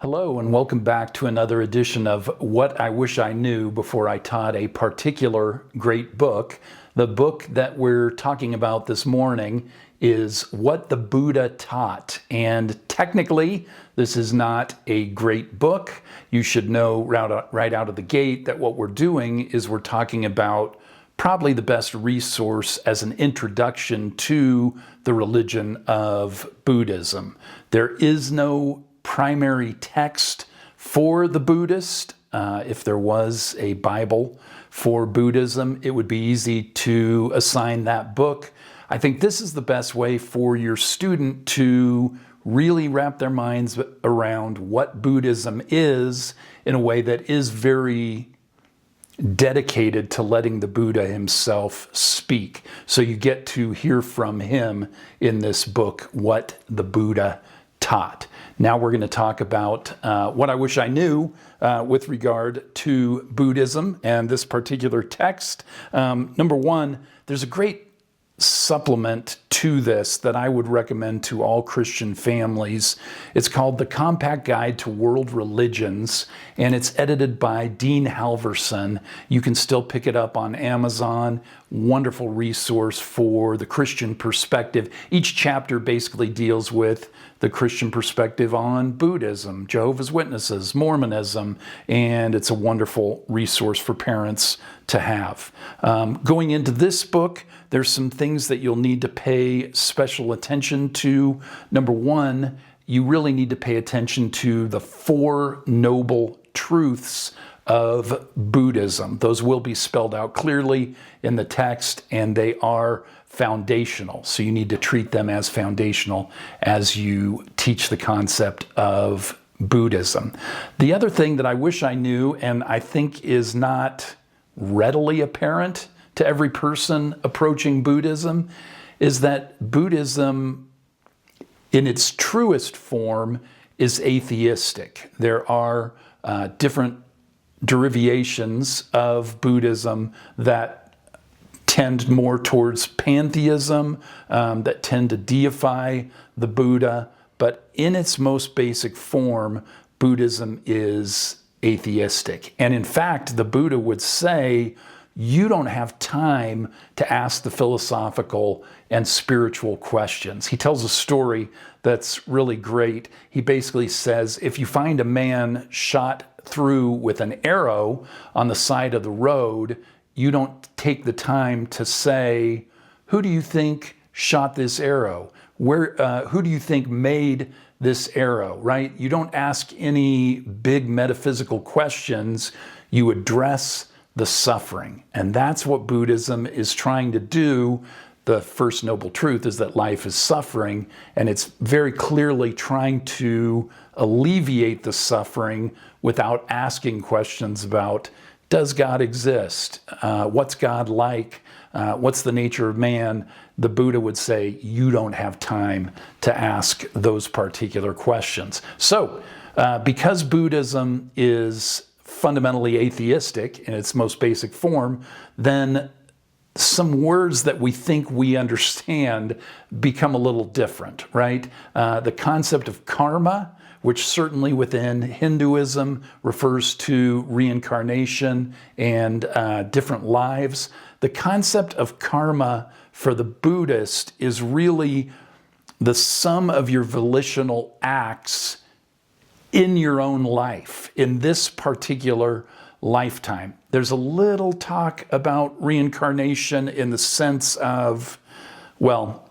Hello and welcome back to another edition of What I Wish I Knew Before I Taught a Particular Great Book. The book that we're talking about this morning is What the Buddha Taught. And technically, this is not a great book. You should know right out of the gate that what we're doing is we're talking about probably the best resource as an introduction to the religion of Buddhism. There is no primary text for the Buddhist. If there was a Bible for Buddhism, it would be easy to assign that book. I think this is the best way for your student to really wrap their minds around what Buddhism is in a way that is very dedicated to letting the Buddha himself speak. So you get to hear from him in this book, What the Buddha Taught. Now we're going to talk about what I wish I knew with regard to Buddhism and this particular text. Number one, there's a great supplement to this that I would recommend to all Christian families. It's called The Compact Guide to World Religions, and it's edited by Dean Halverson. You can still pick it up on Amazon. Wonderful resource for the Christian perspective. Each chapter basically deals with the Christian perspective on Buddhism, Jehovah's Witnesses, Mormonism, and it's a wonderful resource for parents to have. Going into this book, there's some things that you'll need to pay special attention to. Number one, you really need to pay attention to the Four Noble Truths of Buddhism. Those will be spelled out clearly in the text, and they are foundational. So you need to treat them as foundational as you teach the concept of Buddhism. The other thing that I wish I knew, and I think is not readily apparent to every person approaching Buddhism, is that Buddhism, in its truest form, is atheistic. There are different derivations of Buddhism that tend more towards pantheism, that tend to deify the Buddha, but in its most basic form, Buddhism is atheistic. And in fact, the Buddha would say, you don't have time to ask the philosophical and spiritual questions. He tells a story that's really great. He basically says, if you find a man shot through with an arrow on the side of the road, you don't take the time to say, who do you think shot this arrow? Who do you think made this arrow, right? You don't ask any big metaphysical questions. You address the suffering. And that's what Buddhism is trying to do. The first noble truth is that life is suffering, and it's very clearly trying to alleviate the suffering without asking questions about, does God exist? What's God like? What's the nature of man? The Buddha would say, you don't have time to ask those particular questions. So, because Buddhism is fundamentally atheistic in its most basic form, then some words that we think we understand become a little different, right? The concept of karma, which certainly within Hinduism refers to reincarnation and different lives. The concept of karma for the Buddhist is really the sum of your volitional acts in your own life, in this particular lifetime. There's a little talk about reincarnation in the sense of, well,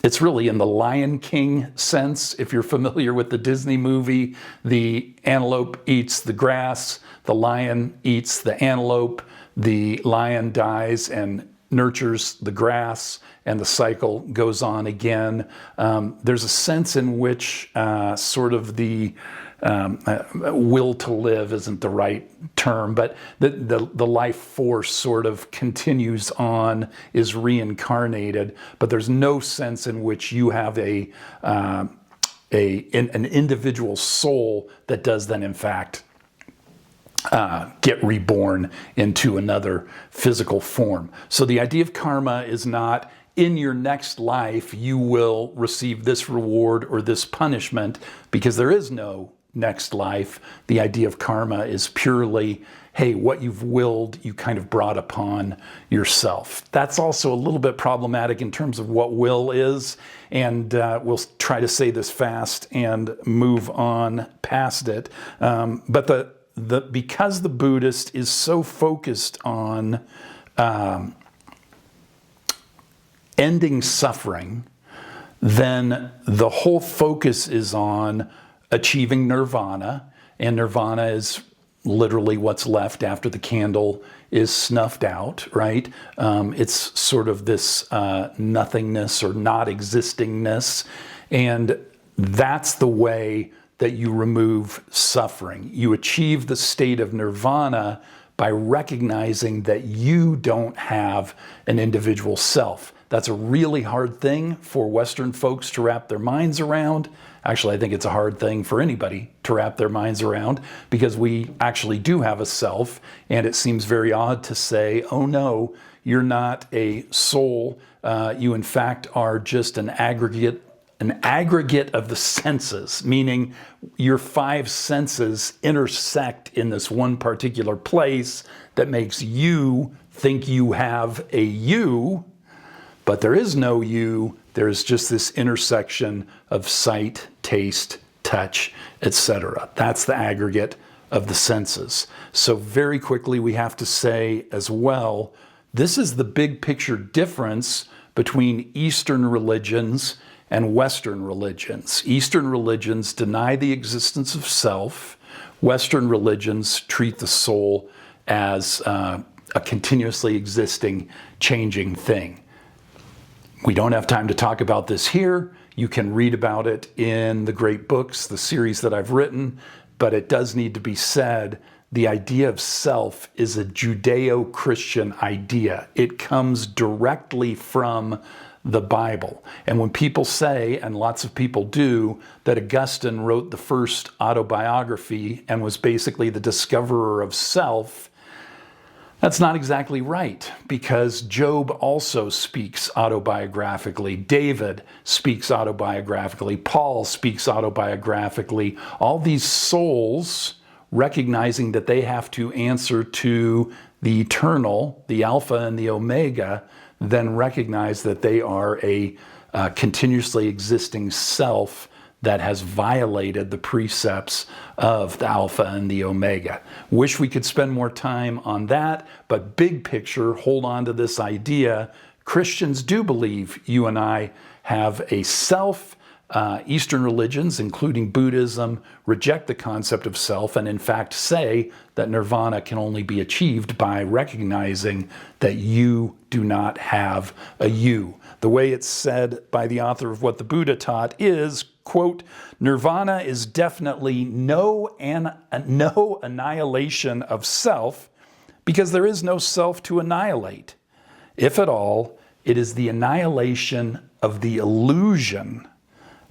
it's really in the Lion King sense. If you're familiar with the Disney movie, the antelope eats the grass, the lion eats the antelope, the lion dies and nurtures the grass, and the cycle goes on again. There's a sense in which sort of the will to live isn't the right term, but the life force sort of continues on, is reincarnated, but there's no sense in which you have an individual soul that does then in fact get reborn into another physical form. So the idea of karma is not in your next life you will receive this reward or this punishment, because there is no next life. The idea of karma is purely, hey, what you've willed, you kind of brought upon yourself. That's also a little bit problematic in terms of what will is, and we'll try to say this fast and move on past it. But because the Buddhist is so focused on ending suffering, then the whole focus is on achieving nirvana, and nirvana is literally what's left after the candle is snuffed out, right? It's sort of this nothingness or not existingness, and that's the way that you remove suffering. You achieve the state of nirvana by recognizing that you don't have an individual self. That's a really hard thing for Western folks to wrap their minds around. Actually, I think it's a hard thing for anybody to wrap their minds around, because we actually do have a self, and it seems very odd to say, oh no, you're not a soul. You in fact are just an aggregate of the senses, meaning your five senses intersect in this one particular place that makes you think you have a you, but there is no you. There's just this intersection of sight, taste, touch, etc. That's the aggregate of the senses. So very quickly we have to say as well, this is the big picture difference between Eastern religions and Western religions. Eastern religions deny the existence of self. Western religions treat the soul as a continuously existing, changing thing. We don't have time to talk about this here. You can read about it in the great books, the series that I've written, but it does need to be said, the idea of self is a Judeo-Christian idea. It comes directly from the Bible. And when people say, and lots of people do, that Augustine wrote the first autobiography and was basically the discoverer of self, that's not exactly right, because Job also speaks autobiographically. David speaks autobiographically. Paul speaks autobiographically. All these souls, recognizing that they have to answer to the eternal, the Alpha and the Omega, then recognize that they are a continuously existing self that has violated the precepts of the Alpha and the Omega. Wish we could spend more time on that, but big picture, hold on to this idea. Christians do believe you and I have a self. Eastern religions, including Buddhism, reject the concept of self and in fact say that nirvana can only be achieved by recognizing that you do not have a you. The way it's said by the author of What the Buddha Taught is, quote, nirvana is definitely no annihilation of self, because there is no self to annihilate. If at all, it is the annihilation of the illusion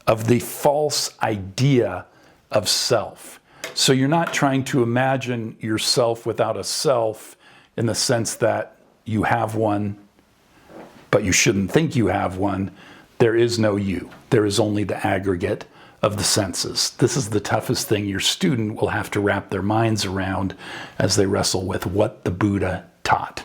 of the false idea of self. So you're not trying to imagine yourself without a self in the sense that you have one, but you shouldn't think you have one. There is no you. There is only the aggregate of the senses. This is the toughest thing your student will have to wrap their minds around as they wrestle with what the Buddha taught.